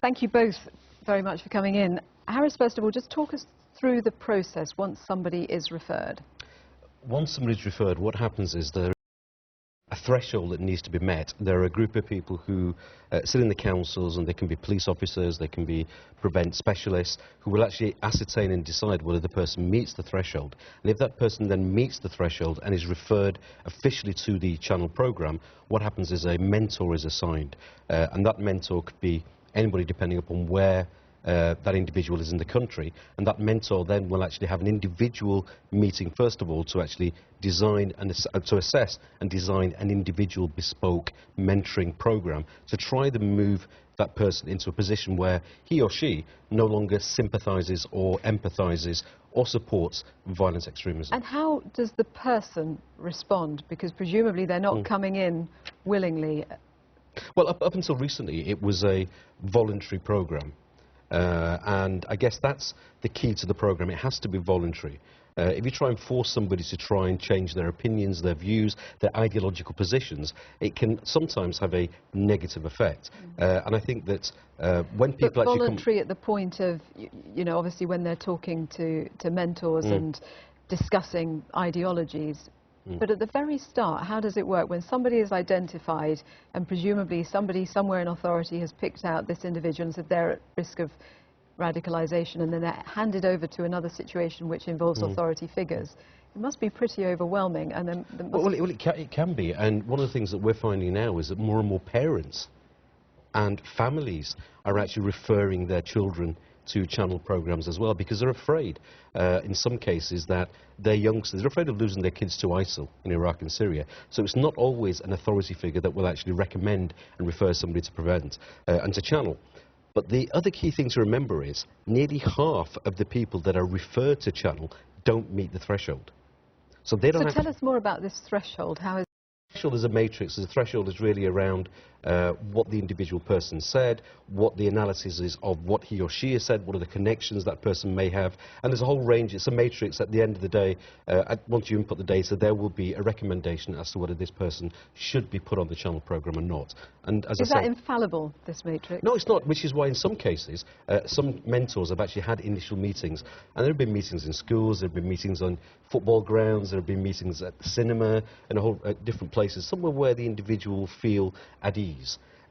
Thank you both very much for coming in. Haras, first of all, just talk us through the process once somebody is referred. Once somebody is referred, what happens is there is a threshold that needs to be met. There are a group of people who sit in the councils, and they can be police officers, they can be prevent specialists, who will actually ascertain and decide whether the person meets the threshold. And if that person then meets the threshold and is referred officially to the channel programme, what happens is a mentor is assigned. And that mentor could be anybody depending upon where that individual is in the country, and that mentor then will actually have an individual meeting first of all to actually design and to assess and design an individual bespoke mentoring program to try to move that person into a position where he or she no longer sympathizes or empathizes or supports violent extremism. And how does the person respond? Because presumably they're not coming in willingly. Well, up until recently it was a voluntary program. And I guess that's the key to the programme. It has to be voluntary. If you try and force somebody to try and change their opinions, their views, their ideological positions, it can sometimes have a negative effect. And I think that when people actually voluntary at the point of, you know, obviously when they're talking to mentors and discussing ideologies, but at the very start, how does it work when somebody is identified and presumably somebody somewhere in authority has picked out this individual and said they're at risk of radicalisation, and then they're handed over to another situation which involves authority figures? It must be pretty overwhelming. And then it can be. And one of the things that we're finding now is that more and more parents and families are actually referring their children to channel programs as well, because they're afraid, in some cases, that their youngsters, they're afraid of losing their kids to ISIL in Iraq and Syria. So it's not always an authority figure that will actually recommend and refer somebody to prevent and to channel. But the other key thing to remember is nearly half of the people that are referred to channel don't meet the threshold. So they don't. So tell us more about this threshold. How is the threshold is a matrix. The threshold is really around what the individual person said, what the analysis is of what he or she has said, what are the connections that person may have, and there's a whole range. It's a matrix. At the end of the day, once you input the data, there will be a recommendation as to whether this person should be put on the channel programme or not. And as is I that say, infallible, this matrix? No, it's not, which is why in some cases some mentors have actually had initial meetings, and there have been meetings in schools, there have been meetings on football grounds, there have been meetings at the cinema and a whole different places, somewhere where the individual will feel at ease.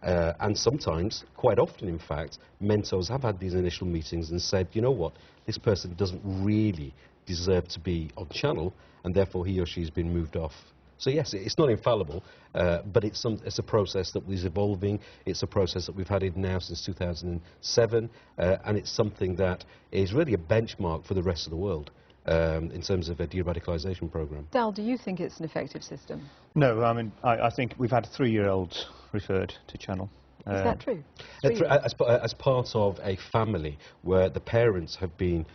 And sometimes, quite often in fact, mentors have had these initial meetings and said, you know what, this person doesn't really deserve to be on channel, and therefore he or she has been moved off. So yes, it's not infallible, but it's a process that is evolving. It's a process that we've had in now since 2007, and it's something that is really a benchmark for the rest of the world in terms of a de-radicalisation programme. Dal, do you think it's an effective system? No, I mean, I think we've had 3-year-olds referred to channel. Is that true? As part of a family where the parents have been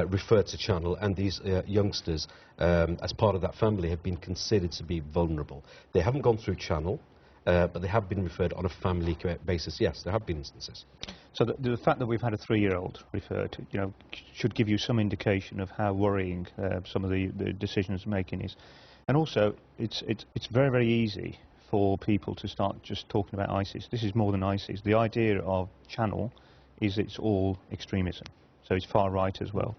referred to channel, and these youngsters, as part of that family, have been considered to be vulnerable. They haven't gone through channel, but they have been referred on a family basis. Yes, there have been instances. So the fact that we've had a 3-year-old referred, you know, should give you some indication of how worrying some of the decisions making is. And also, it's very, very easy for people to start just talking about ISIS. This is more than ISIS. The idea of channel is it's all extremism. So it's far right as well.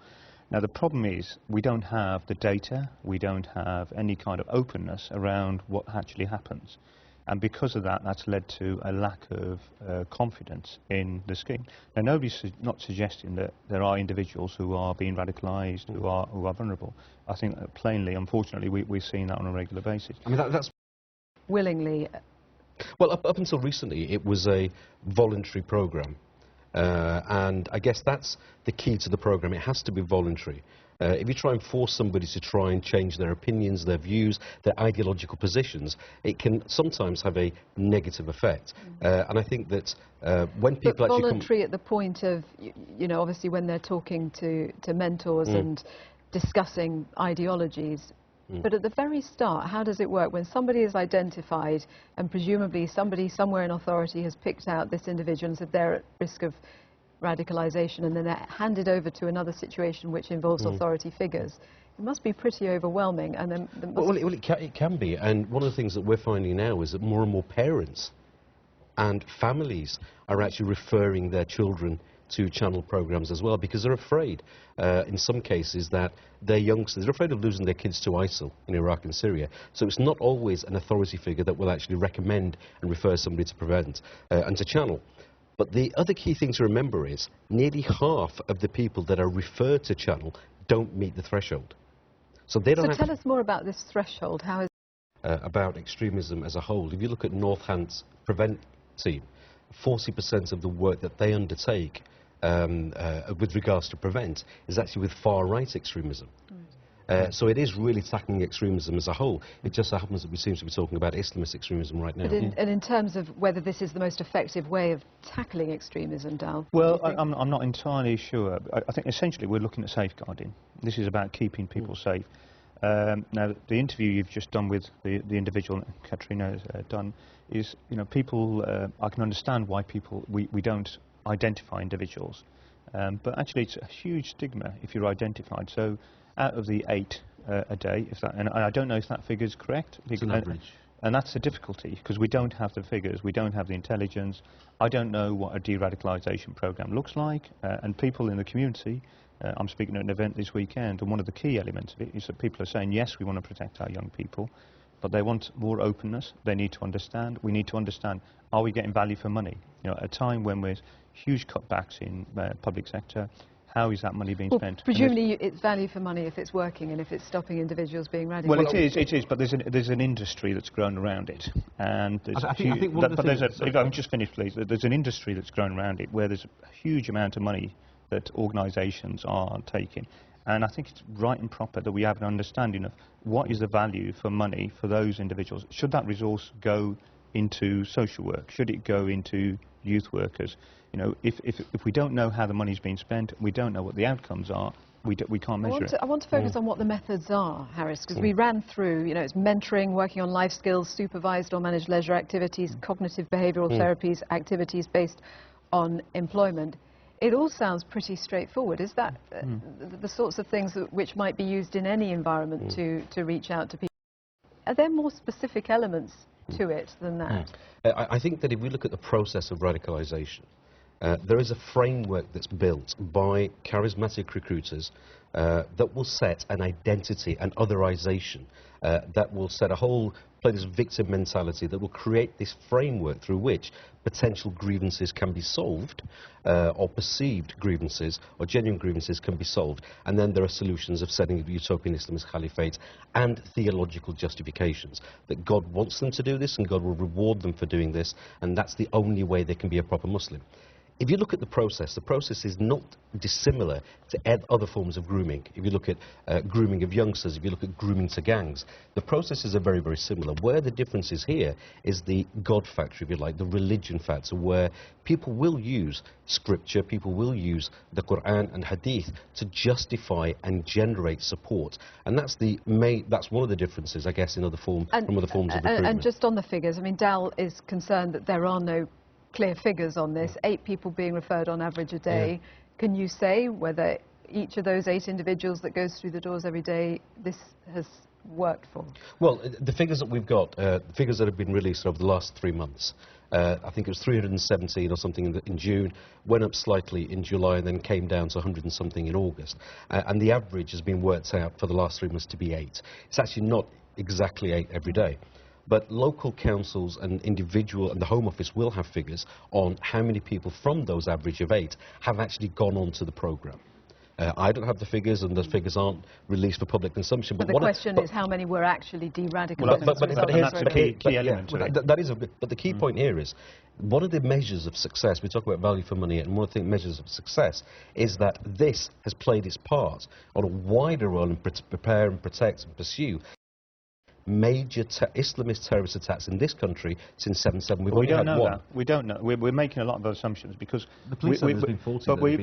Now the problem is we don't have the data, we don't have any kind of openness around what actually happens. And because of that, that's led to a lack of confidence in the scheme. Now nobody's not suggesting that there are individuals who are being radicalised, who are vulnerable. I think that plainly, unfortunately, we're seeing that on a regular basis. I mean, that's willingly. Well, up until recently, it was a voluntary programme. And I guess that's the key to the programme. It has to be voluntary. If you try and force somebody to try and change their opinions, their views, their ideological positions, it can sometimes have a negative effect. And I think that when people actually voluntary at the point of, you know, obviously when they're talking to mentors and discussing ideologies, but at the very start, how does it work when somebody is identified and presumably somebody somewhere in authority has picked out this individual and said they're at risk of radicalisation, and then they're handed over to another situation which involves authority figures? It must be pretty overwhelming. And then it can be. And one of the things that we're finding now is that more and more parents and families are actually referring their children to channel programs as well, because they're afraid, in some cases, that their youngsters, they're afraid of losing their kids to ISIL in Iraq and Syria. So it's not always an authority figure that will actually recommend and refer somebody to prevent and to channel. But the other key thing to remember is nearly half of the people that are referred to channel don't meet the threshold. So they don't. So tell us more about this threshold. How is about extremism as a whole. If you look at Northant's Prevent team, 40% of the work that they undertake with regards to Prevent is actually with far-right extremism. So it is really tackling extremism as a whole. It just so happens that we seem to be talking about Islamist extremism right now. And in terms of whether this is the most effective way of tackling extremism, Dal? Well, I'm not entirely sure. I think essentially we're looking at safeguarding. This is about keeping people safe. Now, the interview you've just done with the individual Katrina has done is, you know, people, I can understand why we don't identify individuals. But actually it's a huge stigma if you're identified. So out of the 8 a day, and I don't know if that figure is correct. It's an average. And that's the difficulty, because we don't have the figures, we don't have the intelligence. I don't know what a de-radicalisation programme looks like, and people in the community, I'm speaking at an event this weekend, and one of the key elements of it is that people are saying, yes, we want to protect our young people, but they want more openness. They need to understand. We need to understand, are we getting value for money? You know, at a time when there's huge cutbacks in public sector, how is that money being spent? Presumably it's value for money if it's working and if it's stopping individuals being radical. Well, it is, but there's an industry that's grown around it, and if I'm just finished, please. There's an industry that's grown around it where there's a huge amount of money that organisations are taking, and I think it's right and proper that we have an understanding of what is the value for money for those individuals. Should that resource go into social work? Should it go into youth workers? You know, if we don't know how the money's being spent, we don't know what the outcomes are, we can't measure it. I want to focus on what the methods are, Haras, because we ran through, you know, it's mentoring, working on life skills, supervised or managed leisure activities, cognitive behavioural therapies, activities based on employment. It all sounds pretty straightforward. Is that the sorts of things which might be used in any environment to reach out to people? Are there more specific elements to it than that? I think that if we look at the process of radicalisation, there is a framework that's built by charismatic recruiters that will set an identity, an otherisation, that will set a whole, play this victim mentality, that will create this framework through which potential grievances can be solved, or perceived grievances, or genuine grievances can be solved. And then there are solutions of setting a utopian Islamist caliphate and theological justifications, that God wants them to do this and God will reward them for doing this, and that's the only way they can be a proper Muslim. If you look at the process is not dissimilar to other forms of grooming. If you look at grooming of youngsters, if you look at grooming to gangs, the processes are very, very similar. Where the difference is here is the God factor, if you like, the religion factor, where people will use scripture, people will use the Quran and Hadith to justify and generate support. And that's one of the differences, I guess, in from other forms of recruitment. And just on the figures, I mean, Dal is concerned that there are no clear figures on this, 8 people being referred on average a day. Can you say whether each of those 8 individuals that goes through the doors every day, this has worked for? Well, the figures that we've got, the figures that have been released over the last 3 months, I think it was 317 or something in June, went up slightly in July and then came down to 100 and something in August. And the average has been worked out for the last 3 months to be 8. It's actually not exactly 8 every day. But local councils and individual and the Home Office will have figures on how many people from those average of 8 have actually gone on to the programme. I don't have the figures, and those figures aren't released for public consumption. But the question is how many were actually de-radicalised. But here's the key element. But the key point here is, one of the measures of success, we talk about value for money, and one of the measures of success is that this has played its part on a wider role in prepare and protect and pursue major Islamist terrorist attacks in this country since 7/7. We don't know that. We don't know. We're making a lot of assumptions because the police have been faulty. But the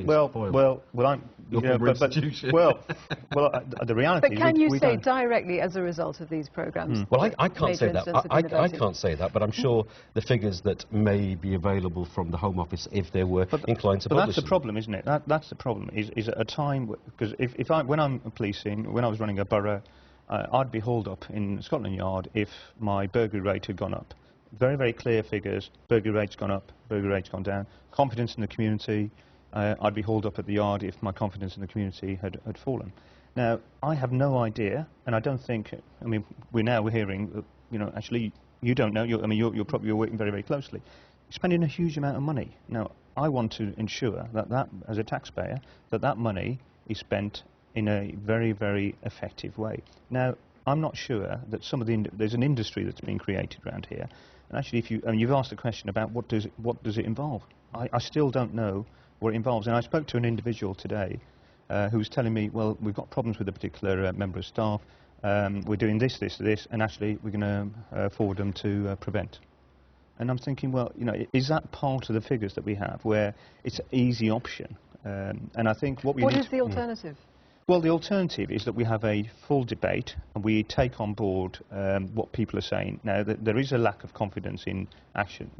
reality. But can you say directly as a result of these programmes? Well, I can't say that. I can't say that. But I'm sure the figures that may be available from the Home Office, if they were inclined to publish. But that's the problem, isn't it? That's the problem. Is at a time because when I'm policing, when I was running a borough, I'd be hauled up in Scotland Yard if my burglary rate had gone up. very, very clear figures. Burglary rate's gone up, burglary rate's gone down. Confidence in the community, I'd be hauled up at the yard if my confidence in the community had fallen. Now, I have no idea, and I don't think, I mean, we're hearing that, you know, actually, you don't know, you're working very, very closely. You're spending a huge amount of money. Now, I want to ensure that, as a taxpayer, that money is spent in a very, very effective way. Now, I'm not sure that there's an industry that's been created around here. And actually, you've asked a question about what does it involve? I still don't know what it involves. And I spoke to an individual today who was telling me, well, we've got problems with a particular member of staff. We're doing this, and actually we're going to forward them to prevent. And I'm thinking, well, you know, is that part of the figures that we have, where it's an easy option? And I think what is the alternative? Well, the alternative is that we have a full debate and we take on board what people are saying. Now, there is a lack of confidence in action,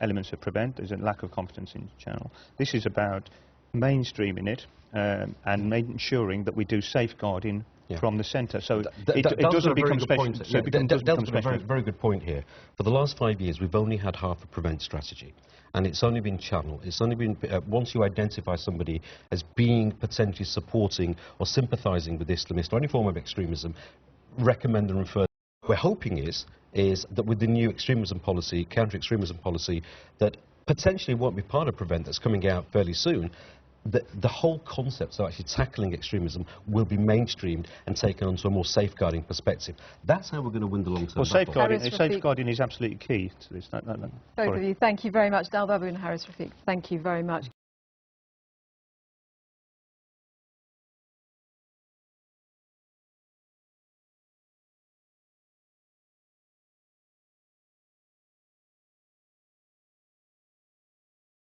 elements of prevent. There's a lack of confidence in channel. This is about mainstreaming it and ensuring that we do safeguarding from the centre. So it doesn't become special. A very good point here. For the last 5 years, we've only had half a prevent strategy. And it's only been channel. It's only been, once you identify somebody as being potentially supporting or sympathising with Islamist or any form of extremism, recommend and refer. We're hoping is that with the new extremism policy, counter-extremism policy, that potentially won't be part of prevent that's coming out fairly soon, the whole concept of actually tackling extremism will be mainstreamed and taken onto a more safeguarding perspective. That's how we're going to win the long-term battle. Safeguarding is absolutely key to this. Both of you, thank you very much. Dal Babu and Haras Rafiq, thank you very much.